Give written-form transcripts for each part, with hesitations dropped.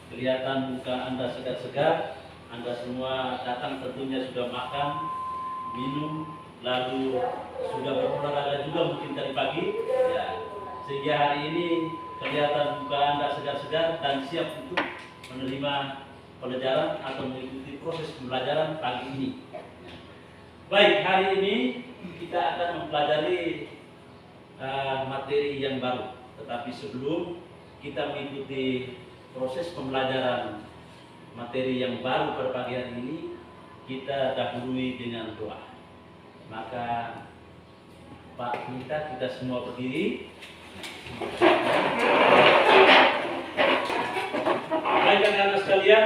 Kelihatan muka Anda segar-segar. Anda semua datang tentunya sudah makan, minum, lalu sudah berolahraga juga mungkin tadi pagi. Ya, sehingga hari ini kelihatan muka Anda segar-segar dan siap untuk menerima pelajaran atau mengikuti proses pembelajaran pagi ini. Baik, hari ini kita akan mempelajari materi yang baru. Tetapi sebelum kita mengikuti proses pembelajaran materi yang baru pada pagi hari ini, kita dahului dengan doa. Maka Pak minta kita semua berdiri. Baik anak-anak sekalian,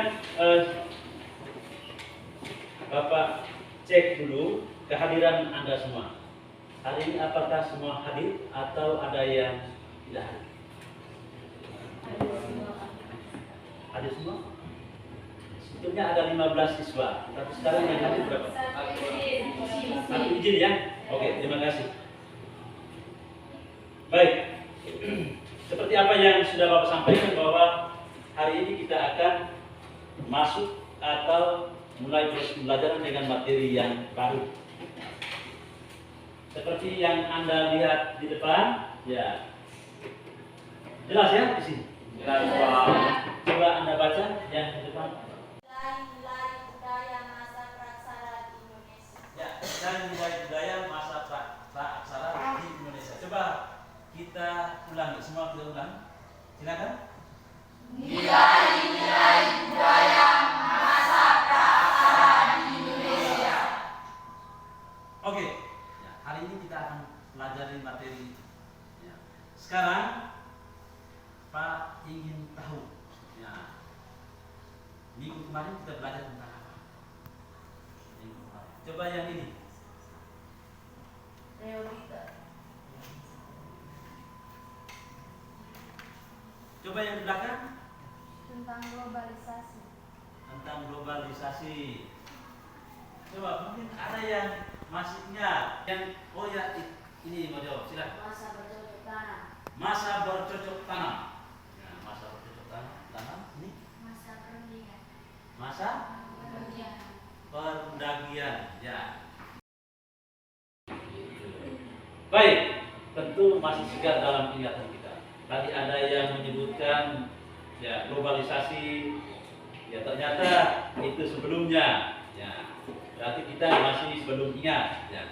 Bapak cek dulu kehadiran Anda semua. Hari ini apakah semua hadir atau ada yang tidak hadir? Hadir semua? Sebetulnya ada 15 siswa, tapi sekarang yang hadir berapa? Satu izin ya? Oke, terima kasih. Baik, seperti apa yang sudah Bapak sampaikan bahwa hari ini kita akan masuk atau mulai proses pembelajaran dengan materi yang baru. Seperti yang Anda lihat di depan, ya. Jelas ya di sini? Jelas, Pak. Coba Anda baca yang di depan. Nilai-nilai budaya masa praksara di Indonesia. Ya, dan nilai budaya masa praksara di Indonesia. Coba kita ulangi, semua kita ulang. Silakan. Nilai-nilai budaya masa praksara di Indonesia. Oke. Ya, hari ini kita akan pelajari materi. Ya. Sekarang Pak ingin tahu. Ya. Minggu kemarin kita belajar tentang apa? Minggu kemarin. Coba yang ini. Realita. Coba yang di belakang. Tentang globalisasi. Tentang globalisasi. Coba mungkin ada yang masih ingat yang ini mau jawab, silakan. Masa bercocok tanam. Masa bercocok tanam. Ya, masa bercocok tanam ini Masa perundingan. masa perdagian. Ya. Baik, tentu masih segar dalam ingatan kita. Tadi ada yang menyebutkan ya globalisasi. Ya ternyata itu sebelumnya. Ya. Berarti kita masih belum ingat. Ya.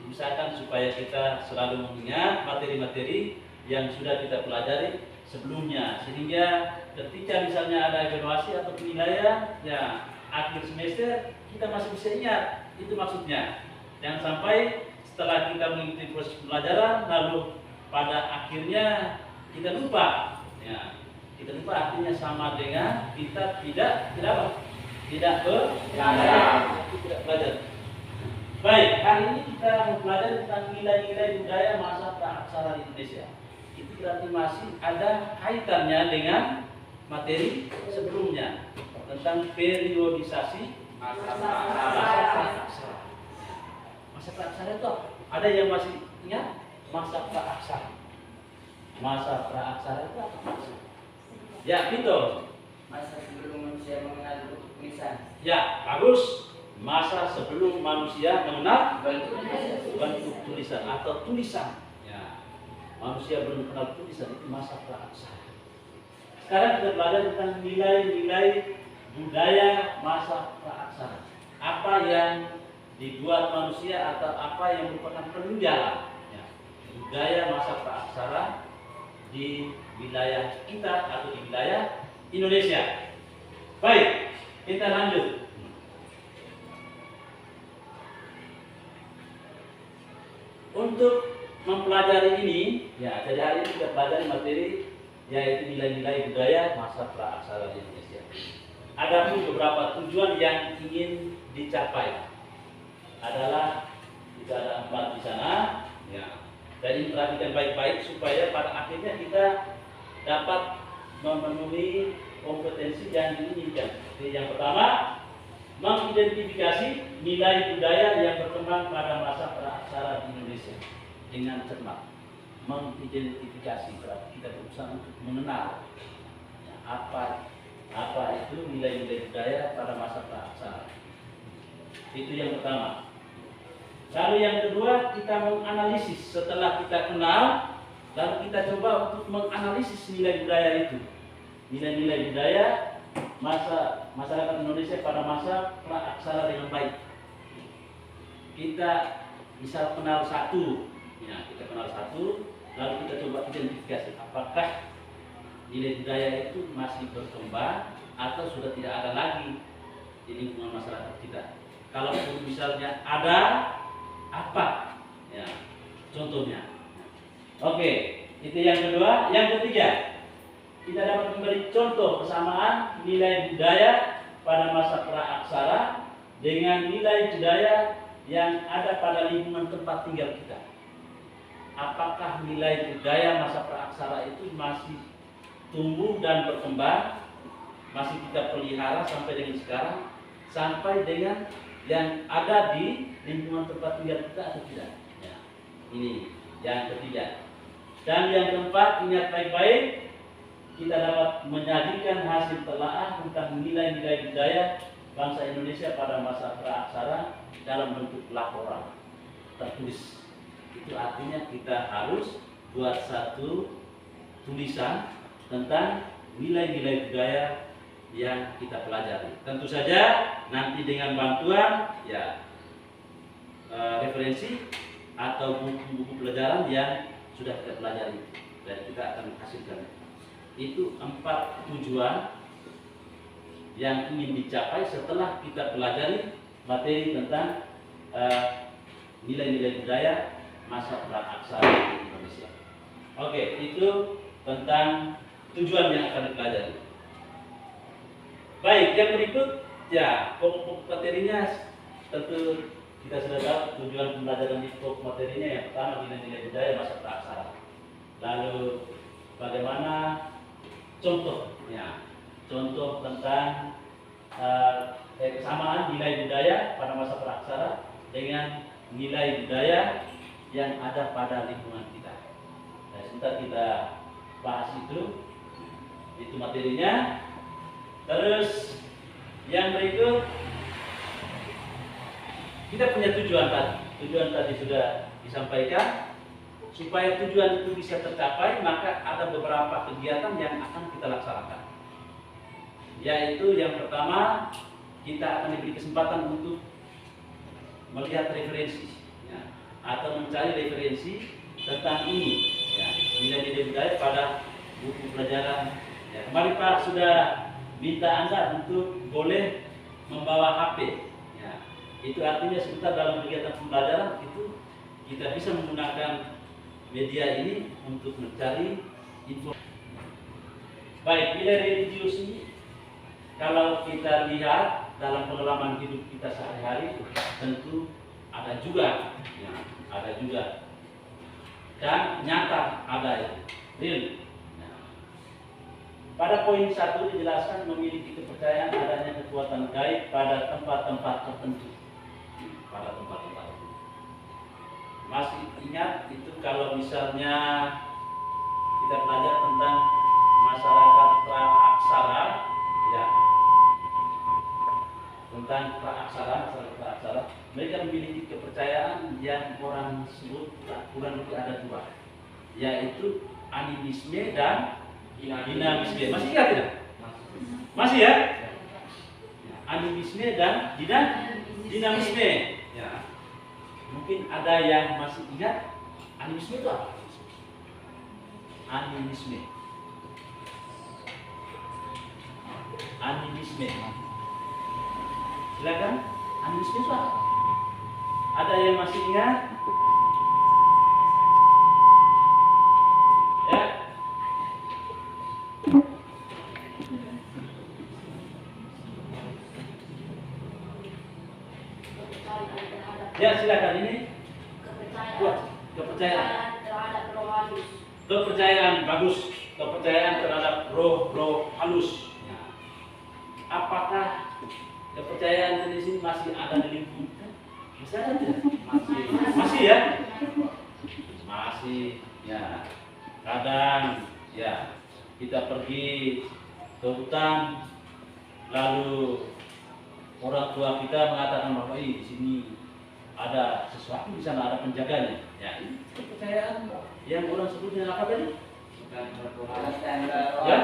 Misalkan supaya kita selalu mengingat materi-materi yang sudah kita pelajari sebelumnya, sehingga ketika misalnya ada evaluasi atau penilaian ya akhir semester kita masih bisa ingat. Itu maksudnya. Jangan sampai setelah kita mengikuti proses pembelajaran lalu pada akhirnya kita lupa. Ya, kita lupa artinya sama dengan kita tidak belajar. Baik, hari ini kita mempelajari tentang nilai-nilai budaya masa praksara di Indonesia. Itu berarti masih ada kaitannya dengan materi sebelumnya tentang periodisasi masa praksara. Masa praksara itu ada yang masih ingat masa praksara? Masa praksara itu apa? Ya, betul. Masa sebelum manusia mengenal tulisan. Ya, bagus. Masa sebelum manusia mengenal bentuk tulisan atau tulisan. Ya, manusia belum mengenal tulisan, itu masa praksara. Sekarang kita belajar tentang nilai-nilai budaya masa praksara. Apa yang dibuat manusia atau apa yang merupakan penunjang ya, budaya masa praksara di wilayah kita atau di wilayah Indonesia. Baik, kita lanjut. Untuk mempelajari ini, ya jadi hari ini kita pelajari materi yaitu nilai-nilai budaya masa praksara di Indonesia. Ada pun beberapa tujuan yang ingin dicapai. Adalah kita ada 4 di sana, ya. Jadi perhatikan baik-baik supaya pada akhirnya kita dapat memenuhi kompetensi yang diinginkan. Jadi yang pertama, mengidentifikasi nilai budaya yang berkembang pada masa praksara di Indonesia dengan cermat. Mengidentifikasi berarti kita berusaha untuk mengenal ya, apa apa itu nilai-nilai budaya pada masa praaksara. Itu yang pertama. Lalu yang kedua, kita menganalisis. Setelah kita kenal, lalu kita coba untuk menganalisis nilai budaya itu. Nilai-nilai budaya masyarakat Indonesia pada masa praaksara dengan baik. Kita misal kenal satu, ya, kita kenal satu, lalu kita coba identifikasi apakah nilai budaya itu masih berkembang atau sudah tidak ada lagi di lingkungan masyarakat kita. Kalau misalnya ada, apa? Ya, contohnya. Oke, itu yang kedua. Yang ketiga, kita dapat memberi contoh persamaan nilai budaya pada masa praaksara dengan nilai budaya yang ada pada lingkungan tempat tinggal kita. Apakah nilai budaya masa praaksara itu masih tumbuh dan berkembang, masih kita pelihara sampai dengan sekarang, sampai dengan yang ada di lingkungan tempat tinggal kita atau tidak? Ya, ini yang ketiga. Dan yang keempat, ingat baik-baik, kita dapat menyajikan hasil telaah tentang nilai-nilai budaya bangsa Indonesia pada masa praaksara dalam bentuk laporan tertulis. Itu artinya kita harus buat satu tulisan tentang nilai-nilai budaya yang kita pelajari. Tentu saja nanti dengan bantuan ya referensi atau buku-buku pelajaran yang sudah kita pelajari dan kita akan hasilkan. Itu 4 tujuan yang ingin dicapai setelah kita pelajari materi tentang nilai-nilai budaya masa praaksara di Indonesia. Oke, itu tentang tujuan yang akan dipelajari. Baik, yang berikut ya pokok materinya tentu kita sudah tahu tujuan pembelajaran di pokok materinya. Yang pertama nilai-nilai budaya masa praaksara. Lalu bagaimana contohnya, contoh tentang kesamaan nilai budaya pada masa praaksara dengan nilai budaya yang ada pada lingkungan kita. Nah, sebentar kita bahas itu materinya. Terus yang berikut kita punya tujuan tadi. Tujuan tadi sudah disampaikan. Supaya tujuan itu bisa tercapai, maka ada beberapa kegiatan yang akan kita laksanakan. Yaitu yang pertama, kita akan diberi kesempatan untuk melihat referensi ya, atau mencari referensi tentang ini ya, nilai-nilai budaya pada buku pelajaran. Ya, kemarin Pak sudah minta Anda untuk boleh membawa HP. Ya, itu artinya sebentar dalam kegiatan pembelajaran itu kita bisa menggunakan media ini untuk mencari info. Baik, nilai religius ini kalau kita lihat dalam pengalaman hidup kita sehari-hari tentu ada juga, ya, ada juga dan nyata ada itu, real. Pada poin 1 dijelaskan memiliki kepercayaan adanya kekuatan gaib pada tempat-tempat tertentu. Pada tempat-tempat tertentu. Masih ingat itu kalau misalnya kita belajar tentang masyarakat praaksara, ya, tentang masyarakat praaksara, mereka memiliki kepercayaan yang orang sebut kurang lebih ada 2, yaitu animisme dan dinamisme. Masih ingat tidak? Masih ya? Animisme dan dinamisme. Ya. Mungkin ada yang masih ingat animisme itu apa? Animisme. Animisme. Silakan. Animisme itu apa? Ada yang masih ingat? Ya, silakan ini. Kepercayaan terhadap roh halus. Kepercayaan bagus, kepercayaan terhadap roh halus. Ya. Apakah kepercayaan di sini masih ada di lingkungan kita? Bisa ada tidak? Masih ya? Masih ya. Kadang ya kita pergi ke hutan lalu orang tua kita mengatakan bahwa di sini ada sesuatu, di sana ada penjaganya. Ya, ini kepercayaan yang orang sebutnya apa tadi? Ya,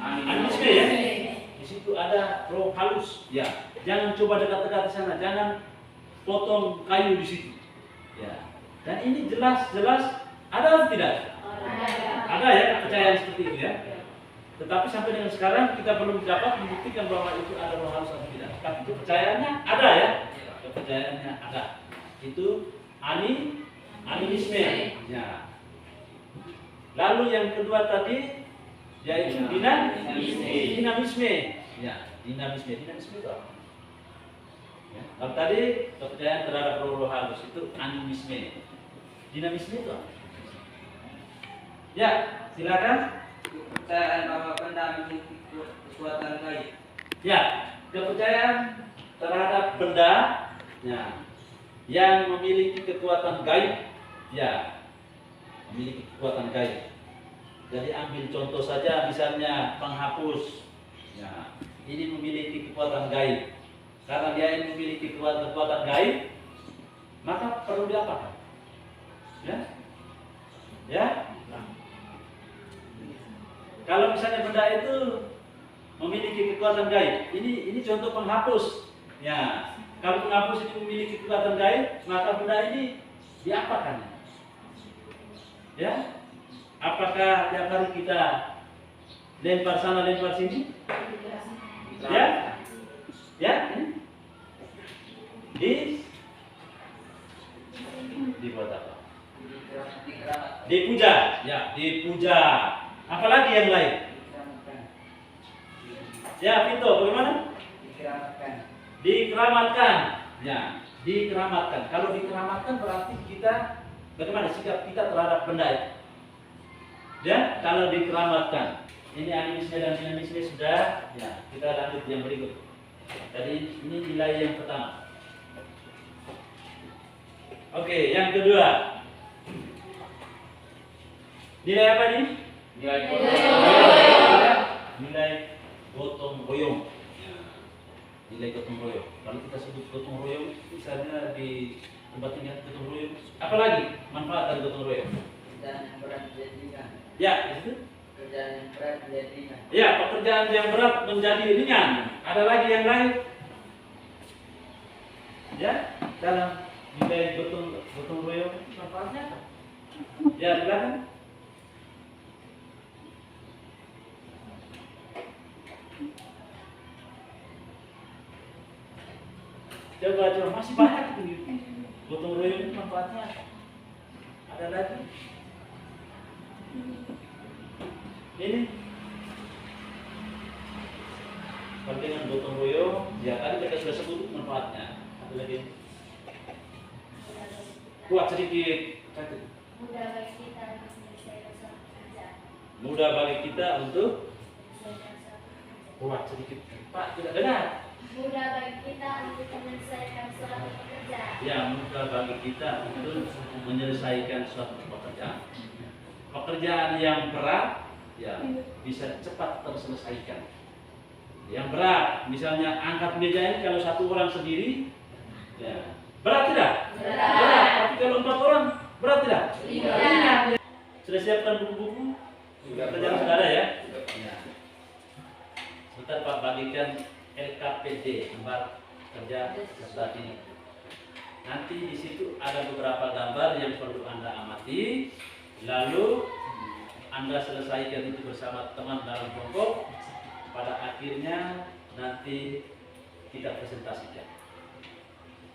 animisme ya. Di situ ada roh halus. Ya, jangan coba dekat-dekat di sana, jangan potong kayu di situ. Ya, dan ini jelas-jelas ada atau tidak? Ada ya kepercayaan seperti itu ya. Tetapi sampai dengan sekarang kita belum dapat membuktikan bahwa itu ada roh halus atau tidak. Tapi kepercayaannya ada ya. Kepercayaannya ada. Itu animisme. Ya. Lalu yang kedua tadi yaitu dinamisme. Ya, dinamisme itu apa? Ya. Kalau tadi kepercayaan terhadap roh halus itu animisme. Dinamisme itu apa? Ya, silakan. Kepercayaan bahwa benda memiliki kekuatan gaib. Ya, kepercayaan terhadap benda ya, yang memiliki kekuatan gaib, ya, memiliki kekuatan gaib. Jadi ambil contoh saja, misalnya penghapus, ya, ini memiliki kekuatan gaib. Karena dia ini memiliki kekuatan gaib, maka perlu diapakan? Ya, ya. Kalau misalnya benda itu memiliki kekuatan gaib, ini contoh penghapus. Ya, kalau penghapus ini memiliki kekuatan gaib, maka benda ini diapakan? Ya, apakah tiap hari kita lempar sana lempar sini? Ya, ya, dibuat apa? Dipuja, ya, dipuja. Apalagi yang lain? Ya, Vito, bagaimana? Dikeramatkan. Ya, dikeramatkan. Kalau dikeramatkan berarti kita bagaimana sikap kita terhadap benda itu? Ya, kalau dikeramatkan. Ini animisme dan dinamisme sudah. Ya, kita lanjut yang berikut. Jadi ini nilai yang pertama. Oke, yang kedua. Nilai apa nih? Nilai gotong royong. Nilai gotong royong. Kalau kita sebut gotong royong, misalnya di tempat tinggal gotong royong, apalagi manfaat dari gotong royong? Kerjaan yang berat menjadi ringan. Ya, itu. Kerjaan yang berat menjadi ringan. Ya, pekerjaan yang berat menjadi ringan. Ada lagi yang lain? Ya, dalam nilai gotong royong manfaatnya apa? Ya, di belakang. Coba masih banyak itu. Gotong royong manfaatnya ada lagi. Ini kalau dengan gotong royong, ya tadi kita sudah sebut manfaatnya. Ada lagi. Kuat sedikit. Mudah bagi kita untuk menyelesaikan suatu pekerjaan. Mudah bagi kita untuk kuat sedikit. Pak, tidak dengar. Mudah bagi kita untuk menyelesaikan suatu pekerjaan. Ya, mudah bagi kita untuk menyelesaikan suatu pekerjaan. Pekerjaan yang berat, ya bisa cepat terselesaikan. Yang berat, misalnya angkat meja ini kalau satu orang sendiri, ya berat tidak? Berat. Tapi kalau 4 orang, berat tidak? Tidak. Sudah siapkan buku-buku? Pekerjaan sudah ada ya? Ya. Sebentar Pak bagikan LKPD, lembar kerja saat ini. Nanti di situ ada beberapa gambar yang perlu Anda amati, lalu Anda selesaikan itu bersama teman dalam kelompok. Pada akhirnya nanti kita presentasikan.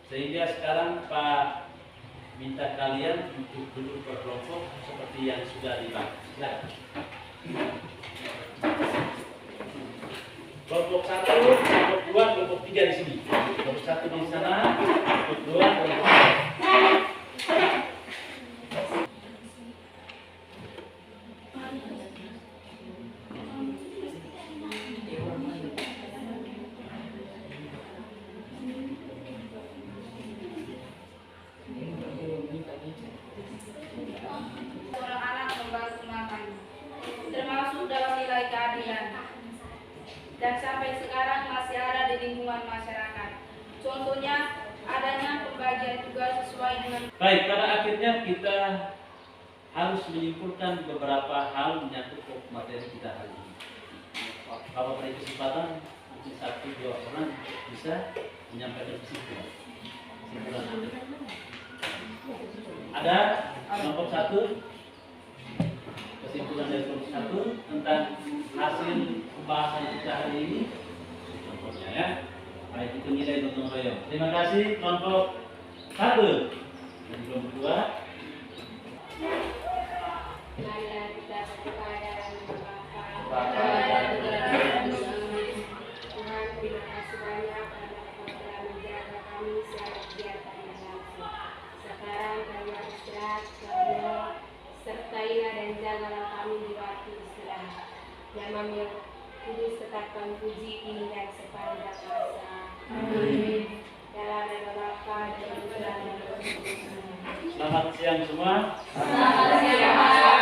Sehingga sekarang Pak minta kalian untuk duduk berkelompok seperti yang sudah dibahas. Silakan. Kelompok 1, kelompok 2, kelompok 3 di sini. Kelompok 1 di sana, kelompok 2, kelompok 3. Seorang anak membantu makan, termasuk dalam nilai keadilan. dan sampai sekarang masih ada di lingkungan masyarakat. Contohnya adanya pembagian tugas sesuai dengan. Baik, pada akhirnya kita harus menyimpulkan beberapa hal menyangkut materi kita hari ini. Kalau pada kesempatan mungkin 1-2 orang bisa menyampaikan kesimpulan. Ada kelompok 1, kesimpulan dari kelompok 1 tentang hasil pembahasan kita hari ini. Contohnya ya, baik itu nilai gotong royong. Terima kasih kelompok 1. Dan kelompok 2. Marilah kita berdoa dalam Tuhan, terima kasih banyak karena Engkau telah menjaga kami selama kegiatan yang langsung. Sekarang kami beristirahat, Tuhan, sertailah dan jagalah kami di waktu istirahat. Nama yang kudus tetapkan puji kini dan sepanjang masa. Amin. Dalam nama Bapa dan Putra dan Roh Kudus. Selamat siang semua. Selamat siang.